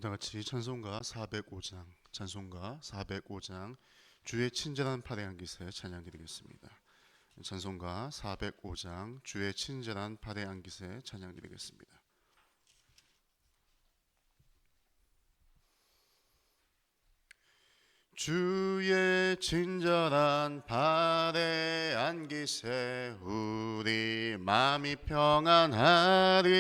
다같이 찬송가 405장 주의 친절한 발의 안깃에 찬양 드리겠습니다. 찬송가 405장 주의 친절한 발의 안깃에 찬양 드리겠습니다. 주의 친절한 발의 안깃에 우리 마음이 평안하리니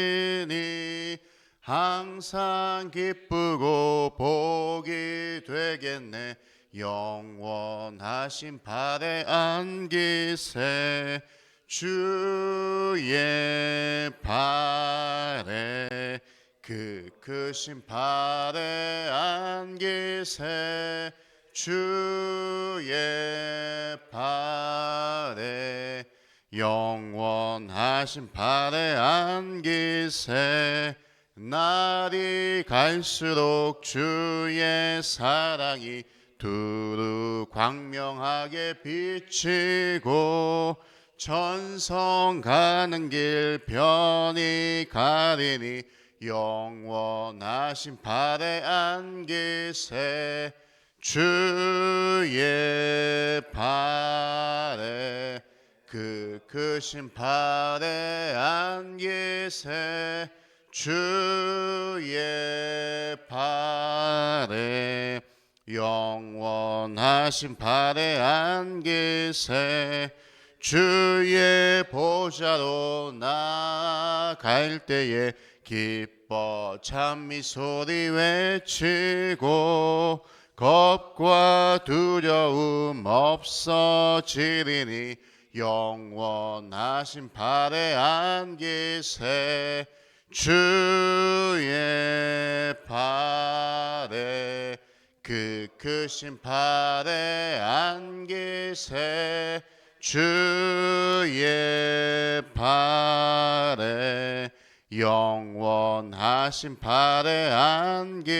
항상 기쁘고 복이 되겠네. 영원하신 발의 안깃에 주의 발에 그 크신 발의 안깃에 주의 발에 영원하신 발의 안깃에 날이 갈수록 주의 사랑이 두루 광명하게 비치고 천성 가는 길 편히 가리니 영원하신 발의 안깃에 주의 발에 그 크신 발의 안깃에 주의 발에 영원하신 발의 안깃에 주의 보좌로 나갈 때에 기뻐 찬미 소리 외치고 겁과 두려움 없어지리니 영원하신 발의 안깃에 주의 발에 그 크신 발의 안깃에 주의 발에 영원하신 발의 안깃에.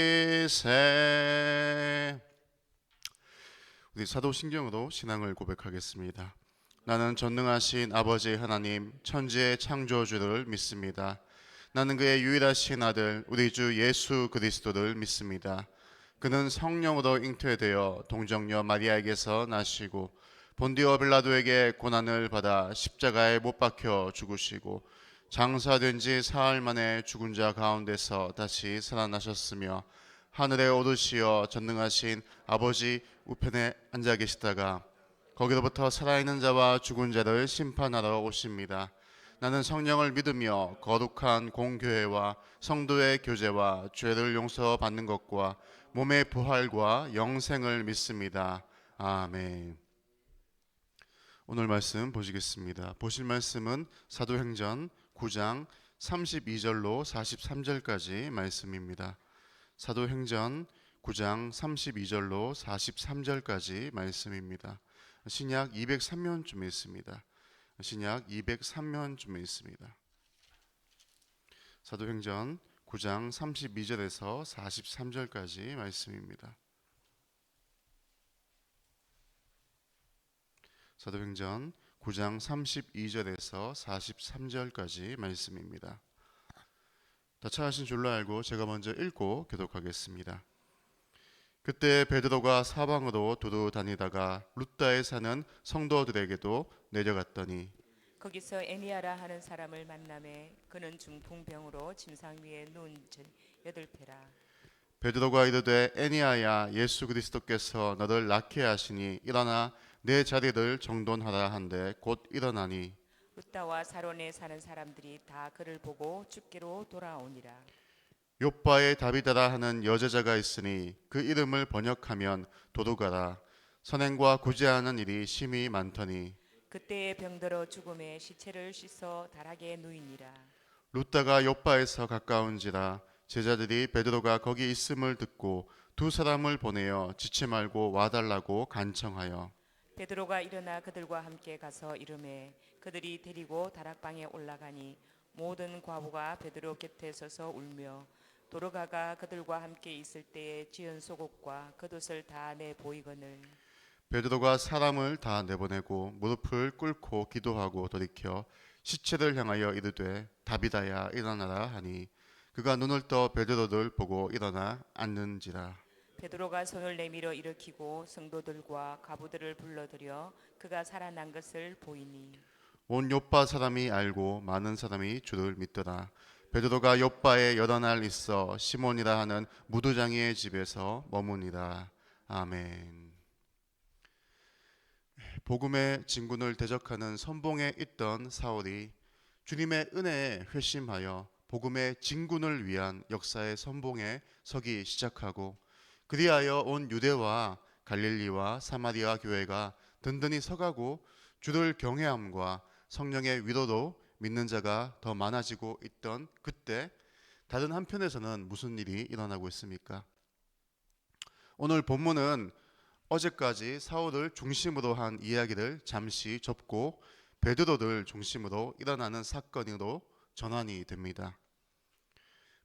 우리 사도신경으로 신앙을 고백하겠습니다. 나는 전능하신 아버지 하나님 천지의 창조주를 믿습니다. 나는 그의 유일하신 아들 우리 주 예수 그리스도를 믿습니다. 그는 성령으로 잉태되어 동정녀 마리아에게서 나시고 본디오 빌라도에게 고난을 받아 십자가에 못 박혀 죽으시고 장사된 지 사흘 만에 죽은 자 가운데서 다시 살아나셨으며 하늘에 오르시어 전능하신 아버지 우편에 앉아 계시다가 거기로부터 살아있는 자와 죽은 자를 심판하러 오십니다. 나는 성령을 믿으며 거룩한 공교회와 성도의 교제와 죄를 용서받는 것과 몸의 부활과 영생을 믿습니다. 아멘. 오늘 말씀 보시겠습니다. 보실 말씀은 사도행전 9장 32절로 43절까지 말씀입니다. 사도행전 9장 32절로 43절까지 말씀입니다. 신약 203면쯤에 있습니다. 신약 203면쯤에 있습니다. 사도행전 9장 32절에서 43절까지 말씀입니다. 사도행전 9장 32절에서 43절까지 말씀입니다. 다 찾으신 줄로 알고 제가 먼저 읽고 교독하겠습니다. 그때 베드로가 사방으로 두루 다니다가 룻다에 사는 성도들에게도 내려갔더니 거기서 애니아라 하는 사람을 만나매 그는 중풍병으로 침상 위에 누운 지 8패라. 베드로가 이르되 애니아야 예수 그리스도께서 너를 낫게 하시니 일어나 내 자리를 정돈하라 한데 곧 일어나니 룻다와 사론에 사는 사람들이 다 그를 보고 죽기로 돌아오니라. 욥바에 다비다라 하는 여제자가 있으니 그 이름을 번역하면 도두가라. 선행과 구제하는 일이 심히 많더니 그때에 병들어 죽음에 시체를 씻어 다락에 누이니라. 룻다가 욥바에서 가까운지라 제자들이 베드로가 거기 있음을 듣고 두 사람을 보내어 지체 말고 와달라고 간청하여 베드로가 일어나 그들과 함께 가서 이르매 그들이 데리고 다락방에 올라가니 모든 과부가 베드로 곁에 서서 울며 도르가가 그들과 함께 있을 때에 지은 속옷과 겉옷을 다 내 보이거늘 베드로가 사람을 다 내보내고 무릎을 꿇고 기도하고 돌이켜 시체를 향하여 이르되 다비다야 일어나라 하니 그가 눈을 떠 베드로를 보고 일어나 앉는지라. 베드로가 손을 내밀어 일으키고 성도들과 가부들을 불러들여 그가 살아난 것을 보이니 온 요파 사람이 알고 많은 사람이 주를 믿더라. 베드로가 요파에 여러 날 있어 시몬이라 하는 무두장이의 집에서 머무니라. 아멘. 복음의 진군을 대적하는 선봉에 있던 사울이 주님의 은혜에 회심하여 복음의 진군을 위한 역사의 선봉에 서기 시작하고, 그리하여 온 유대와 갈릴리와 사마리아 교회가 든든히 서가고 주를 경외함과 성령의 위로로 믿는 자가 더 많아지고 있던 그때, 다른 한편에서는 무슨 일이 일어나고 있습니까? 오늘 본문은 어제까지 사울을 중심으로 한 이야기를 잠시 접고 베드로를 중심으로 일어나는 사건으로 전환이 됩니다.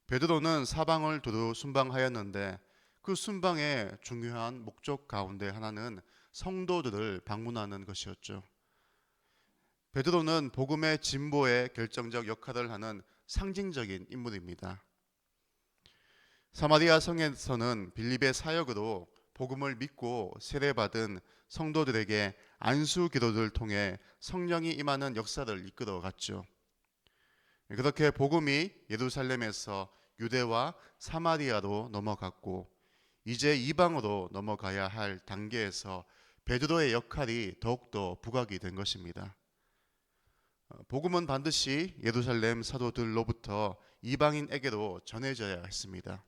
베드로는 사방을 두루 순방하였는데 그 순방의 중요한 목적 가운데 하나는 성도들을 방문하는 것이었죠. 베드로는 복음의 진보에 결정적 역할을 하는 상징적인 인물입니다. 사마리아 성에서는 빌립의 사역으로 복음을 믿고 세례받은 성도들에게 안수 기도를 통해 성령이 임하는 역사를 이끌어 갔죠. 그렇게 복음이 예루살렘에서 유대와 사마리아로 넘어갔고, 이제 이방으로 넘어가야 할 단계에서 베드로의 역할이 더욱더 부각이 된 것입니다. 복음은 반드시 예루살렘 사도들로부터 이방인에게로 전해져야 했습니다.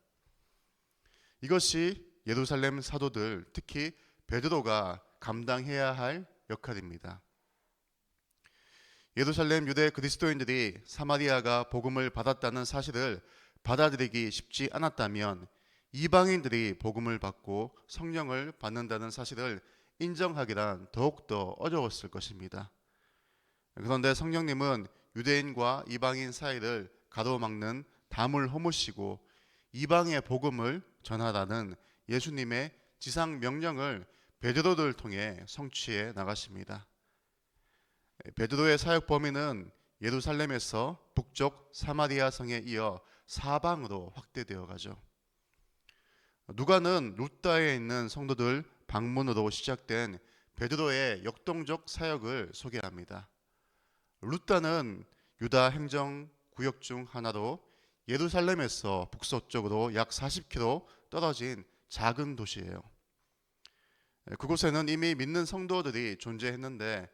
이것이 예루살렘 사도들, 특히 베드로가 감당해야 할 역할입니다. 예루살렘 유대 그리스도인들이 사마리아가 복음을 받았다는 사실을 받아들이기 쉽지 않았다면, 이방인들이 복음을 받고 성령을 받는다는 사실을 인정하기란 더욱더 어려웠을 것입니다. 그런데 성령님은 유대인과 이방인 사이를 가로막는 담을 허무시고 이방의 복음을 전하라는 예수님의 지상 명령을 베드로를 통해 성취해 나가십니다. 베드로의 사역 범위는 예루살렘에서 북쪽 사마리아 성에 이어 사방으로 확대되어 가죠. 누가는 루다에 있는 성도들 방문으로 시작된 베드로의 역동적 사역을 소개합니다. 루다는 유다 행정 구역 중 하나로 예루살렘에서 북서쪽으로 약 40km 떨어진 작은 도시예요. 그곳에는 이미 믿는 성도들이 존재했는데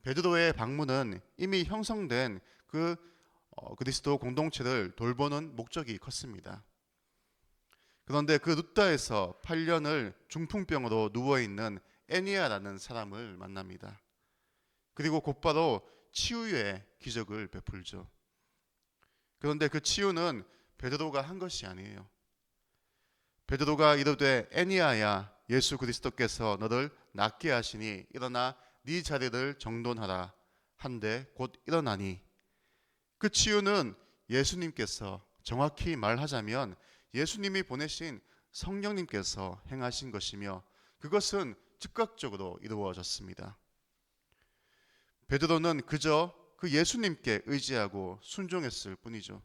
베드로의 방문은 이미 형성된 그리스도 공동체를 돌보는 목적이 컸습니다. 그런데 그 루다에서 8년을 중풍병으로 누워있는 애니아라는 사람을 만납니다. 그리고 곧바로 치유의 기적을 베풀죠. 그런데 그 치유는 베드로가 한 것이 아니에요. 베드로가 이르되 애니아야, 예수 그리스도께서 너를 낫게 하시니 일어나 네 자리를 정돈하라 한데 곧 일어나니, 그 치유는 예수님께서, 정확히 말하자면 예수님이 보내신 성령님께서 행하신 것이며 그것은 즉각적으로 이루어졌습니다. 베드로는 그저 그 예수님께 의지하고 순종했을 뿐이죠.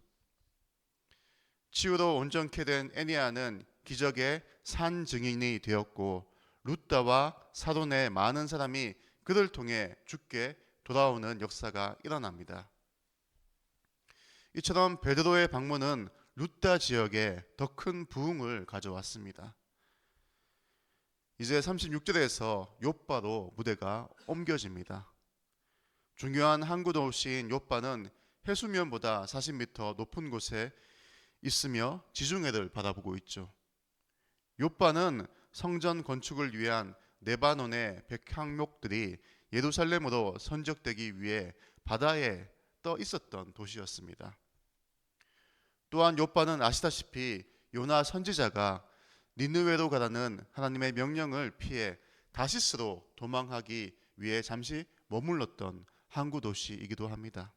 치유로 온전케 된 애니아는 기적의 산 증인이 되었고, 루다와 사돈의 많은 사람이 그를 통해 주께 돌아오는 역사가 일어납니다. 이처럼 베드로의 방문은 루다 지역에 더 큰 부흥을 가져왔습니다. 이제 36절에서 요바로 무대가 옮겨집니다. 중요한 항구 도시인 요바는 해수면보다 40m 높은 곳에 있으며 지중해를 바라보고 있죠. 요바는 성전 건축을 위한 레바논의 백향목들이 예루살렘으로 선적되기 위해 바다에 떠 있었던 도시였습니다. 또한 요바는 아시다시피 요나 선지자가 니느웨로 가라는 하나님의 명령을 피해 다시스로 도망하기 위해 잠시 머물렀던 항구 도시이기도 합니다.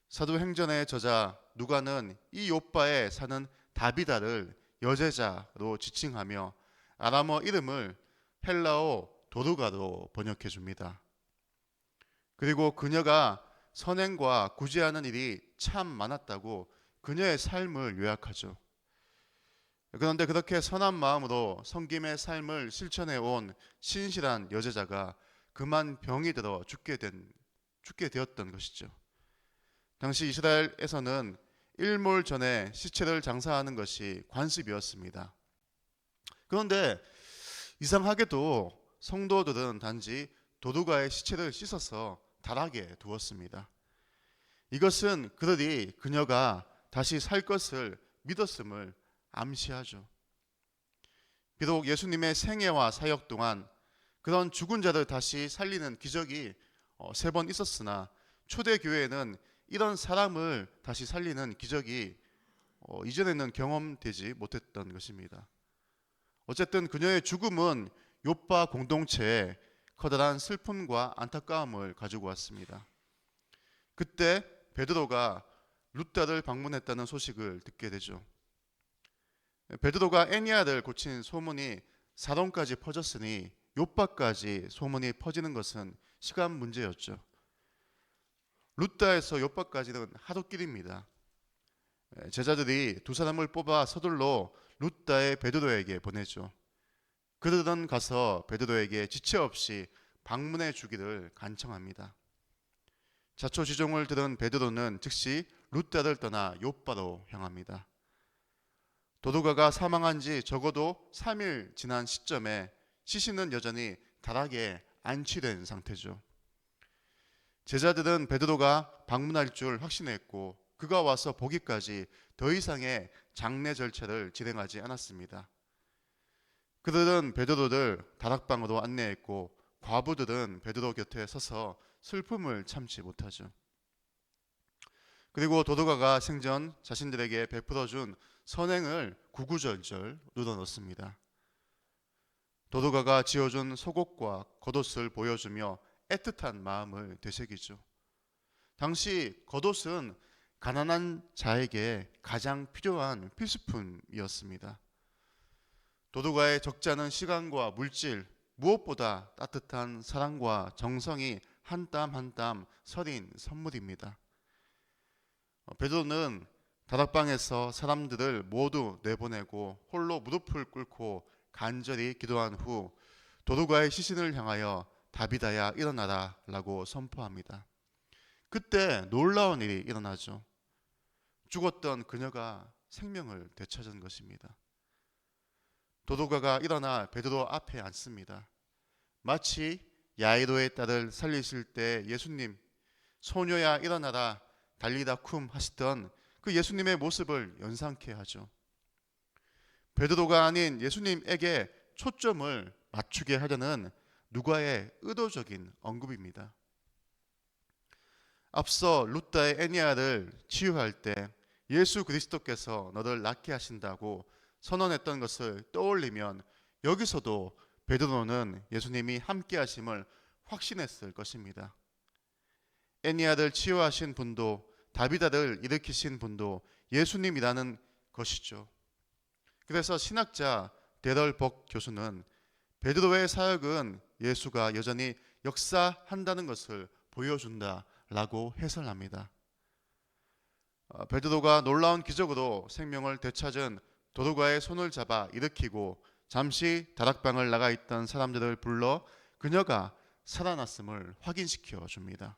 사도행전의 저자 누가는 이 요바에 사는 다비다를 여제자로 지칭하며 아람어 이름을 헬라어 도르가로 번역해 줍니다. 그리고 그녀가 선행과 구제하는 일이 참 많았다고 그녀의 삶을 요약하죠. 그런데 그렇게 선한 마음으로 섬김의 삶을 실천해 온 신실한 여제자가 그만 병이 들어 죽게 되었던 것이죠. 당시 이스라엘에서는 일몰 전에 시체를 장사하는 것이 관습이었습니다. 그런데 이상하게도 성도들은 단지 도두가의 시체를 씻어서 달하게 두었습니다. 이것은 그들이 그녀가 다시 살 것을 믿었음을 암시하죠. 비록 예수님의 생애와 사역 동안 그런 죽은 자를 다시 살리는 기적이 3번 있었으나 초대교회에는 이런 사람을 다시 살리는 기적이 이전에는 경험되지 못했던 것입니다. 어쨌든 그녀의 죽음은 요파 공동체에 커다란 슬픔과 안타까움을 가지고 왔습니다. 그때 베드로가 룻다를 방문했다는 소식을 듣게 되죠. 베드로가 애니아를 고친 소문이 사돈까지 퍼졌으니 요파까지 소문이 퍼지는 것은 시간 문제였죠. 룻다에서 요파까지는 하룻길입니다. 제자들이 2사람을 뽑아 서둘러 룻다의 베드로에게 보내죠. 그들은 가서 베드로에게 지체 없이 방문해 주기를 간청합니다. 자초지종을 들은 베드로는 즉시 룻다를 떠나 요빠로 향합니다. 도두가가 사망한 지 적어도 3일 지난 시점에 시신은 여전히 달하게 안치된 상태죠. 제자들은 베드로가 방문할 줄 확신했고 그가 와서 보기까지 더 이상의 장례 절차를 진행하지 않았습니다. 그들은 베드로를 다락방으로 안내했고 과부들은 베드로 곁에 서서 슬픔을 참지 못하죠. 그리고 도두가가 생전 자신들에게 베풀어준 선행을 구구절절 묻어넣습니다. 도두가가 지어준 속옷과 겉옷을 보여주며 애틋한 마음을 되새기죠. 당시 겉옷은 가난한 자에게 가장 필요한 필수품이었습니다. 도두가의 적지 않은 시간과 물질, 무엇보다 따뜻한 사랑과 정성이 한 땀 한 땀 서린 선물입니다. 베드로는 다락방에서 사람들을 모두 내보내고 홀로 무릎을 꿇고 간절히 기도한 후 도두가의 시신을 향하여 다비다야 일어나라 라고 선포합니다. 그때 놀라운 일이 일어나죠. 죽었던 그녀가 생명을 되찾은 것입니다. 도두가가 일어나 베드로 앞에 앉습니다. 마치 야이로의 딸을 살리실 때 예수님 소녀야 일어나라 달리다 쿰 하시던 그 예수님의 모습을 연상케 하죠. 베드로가 아닌 예수님에게 초점을 맞추게 하려는 누가의 의도적인 언급입니다. 앞서 룻다의 애니아를 치유할 때 예수 그리스도께서 너를 낫게 하신다고 선언했던 것을 떠올리면 여기서도 베드로는 예수님이 함께 하심을 확신했을 것입니다. 애니아를 치유하신 분도 다비다를 일으키신 분도 예수님이라는 것이죠. 그래서 신학자 데럴벅 교수는 베드로의 사역은 예수가 여전히 역사한다는 것을 보여준다라고 해설합니다. 베드로가 놀라운 기적으로 생명을 되찾은 도두가의 손을 잡아 일으키고 잠시 다락방을 나가 있던 사람들을 불러 그녀가 살아났음을 확인시켜 줍니다.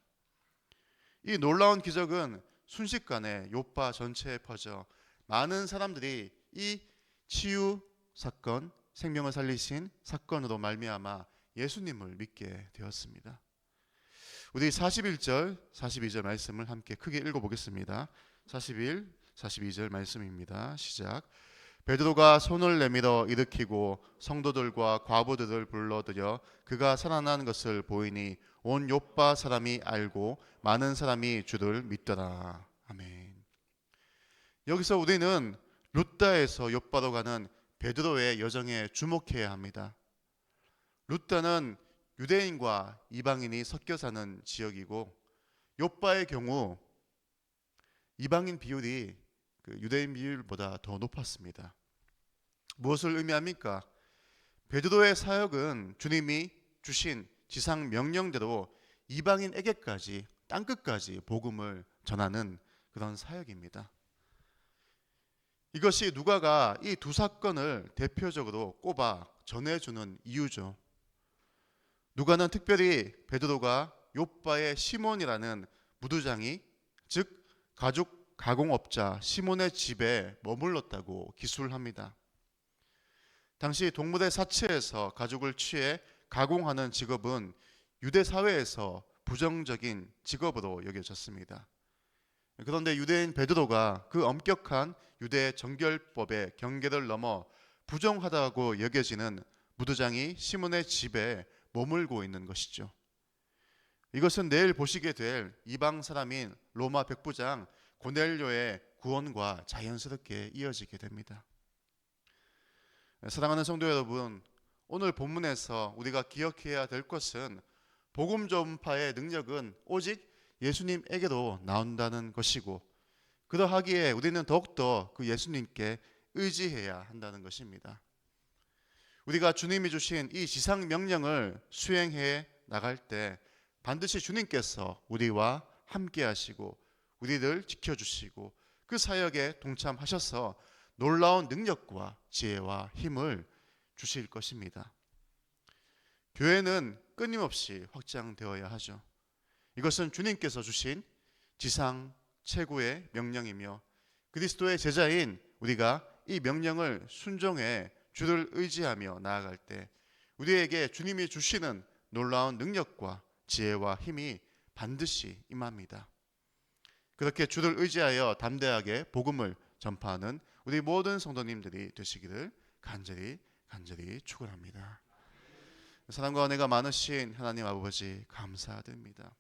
이 놀라운 기적은 순식간에 요파 전체에 퍼져 많은 사람들이 이 치유 사건, 생명을 살리신 사건으로 말미암아 예수님을 믿게 되었습니다. 우리 41절, 42절 말씀을 함께 크게 읽어보겠습니다. 41, 42절 말씀입니다. 시작. 베드로가 손을 내밀어 일으키고 성도들과 과부들을 불러들여 그가 살아난 것을 보이니 온 요파 사람이 알고 많은 사람이 주를 믿더라. 아멘. 여기서 우리는 룻다에서 요파로 가는 베드로의 여정에 주목해야 합니다. 룻다는 유대인과 이방인이 섞여 사는 지역이고 요파의 경우 이방인 비율이 유대인 비율보다 더 높았습니다. 무엇을 의미합니까? 베드로의 사역은 주님이 주신 지상 명령대로 이방인에게까지 땅끝까지 복음을 전하는 그런 사역입니다. 이것이 누가가 이 두 사건을 대표적으로 꼽아 전해주는 이유죠. 누가는 특별히 베드로가 욥바의 시몬이라는 무두장이, 즉 가죽 가공업자 시몬의 집에 머물렀다고 기술합니다. 당시 동물의 사체에서 가죽을 취해 가공하는 직업은 유대 사회에서 부정적인 직업으로 여겨졌습니다. 그런데 유대인 베드로가 그 엄격한 유대 정결법의 경계를 넘어 부정하다고 여겨지는 무두장이 시몬의 집에 머물고 있는 것이죠. 이것은 내일 보시게 될 이방 사람인 로마 백부장 고넬료의 구원과 자연스럽게 이어지게 됩니다. 사랑하는 성도 여러분, 오늘 본문에서 우리가 기억해야 될 것은 복음 전파의 능력은 오직 예수님에게로 나온다는 것이고, 그러하기에 우리는 더욱더 그 예수님께 의지해야 한다는 것입니다. 우리가 주님이 주신 이 지상 명령을 수행해 나갈 때 반드시 주님께서 우리와 함께 하시고 우리를 지켜주시고 그 사역에 동참하셔서 놀라운 능력과 지혜와 힘을 주실 것입니다. 교회는 끊임없이 확장되어야 하죠. 이것은 주님께서 주신 지상 최고의 명령이며 그리스도의 제자인 우리가 이 명령을 순종해 주를 의지하며 나아갈 때 우리에게 주님이 주시는 놀라운 능력과 지혜와 힘이 반드시 임합니다. 그렇게 주를 의지하여 담대하게 복음을 전파하는 우리 모든 성도님들이 되시기를 간절히 축원합니다. 사랑과 은혜가 많으신 하나님 아버지 감사드립니다.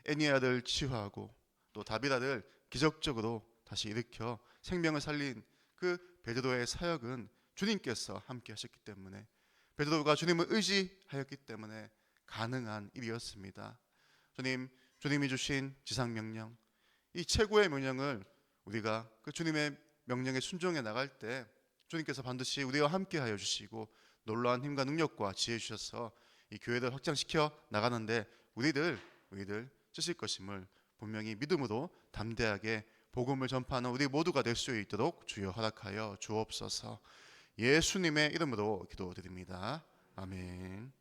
애니의 아들 치유하고 또 다윗 아들 기적적으로 다시 일으켜 생명을 살린 그 베드로의 사역은 주님께서 함께 하셨기 때문에, 베드로가 주님을 의지하였기 때문에 가능한 일이었습니다. 주님이 주신 지상 명령, 이 최고의 명령을 우리가 그 주님의 명령에 순종해 나갈 때 주님께서 반드시 우리와 함께 하여 주시고 놀라운 힘과 능력과 지혜 주셔서 이 교회를 확장시켜 나가는데 우리들 쓰실 것임을 분명히 믿음으로 담대하게 복음을 전파하는 우리 모두가 될 수 있도록 주여 허락하여 주옵소서. 예수님의 이름으로 기도드립니다. 아멘.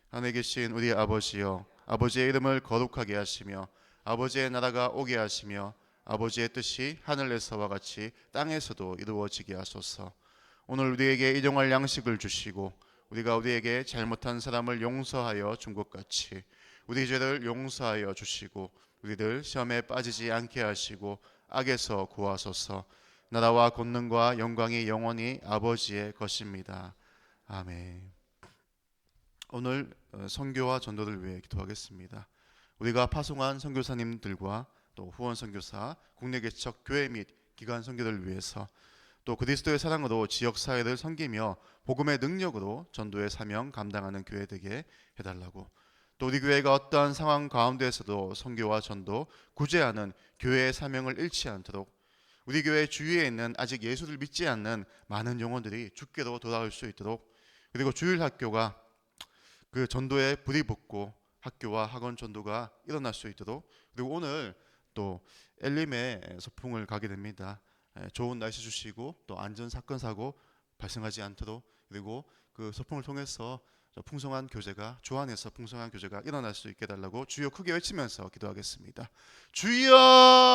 하늘에 계신 우리 아버지여, 아버지의 이름을 거룩하게 하시며 아버지의 나라가 오게 하시며 아버지의 뜻이 하늘에서와 같이 땅에서도 이루어지게 하소서. 오늘 우리에게 일용할 양식을 주시고 우리가 우리에게 잘못한 사람을 용서하여 준 것 같이 우리 죄를 용서하여 주시고 우리들 시험에 빠지지 않게 하시고 악에서 구하소서. 나라와 권능과 영광이 영원히 아버지의 것입니다. 아멘. 오늘 선교와 전도를 위해 기도하겠습니다. 우리가 파송한 선교사님들과 또 후원 선교사, 국내 개척 교회 및 기관 선교를 위해서 또 그리스도의 사랑으로 지역 사회를 섬기며 복음의 능력으로 전도의 사명 감당하는 교회 되게 해달라고, 또 우리 교회가 어떠한 상황 가운데에서도 선교와 전도, 구제하는 교회의 사명을 잃지 않도록 우리 교회 주위에 있는 아직 예수를 믿지 않는 많은 영혼들이 주께로 돌아올 수 있도록, 그리고 주일 학교가 그 전도에 불이 붙고 학교와 학원 전도가 일어날 수 있도록, 그리고 오늘 또 엘림의 소풍을 가게 됩니다. 좋은 날씨 주시고 또 안전 사건 사고 발생하지 않도록, 그리고 그 소풍을 통해서 풍성한 교제가, 주 안에서 풍성한 교제가 일어날 수 있게 해달라고 주여 크게 외치면서 기도하겠습니다. 주여!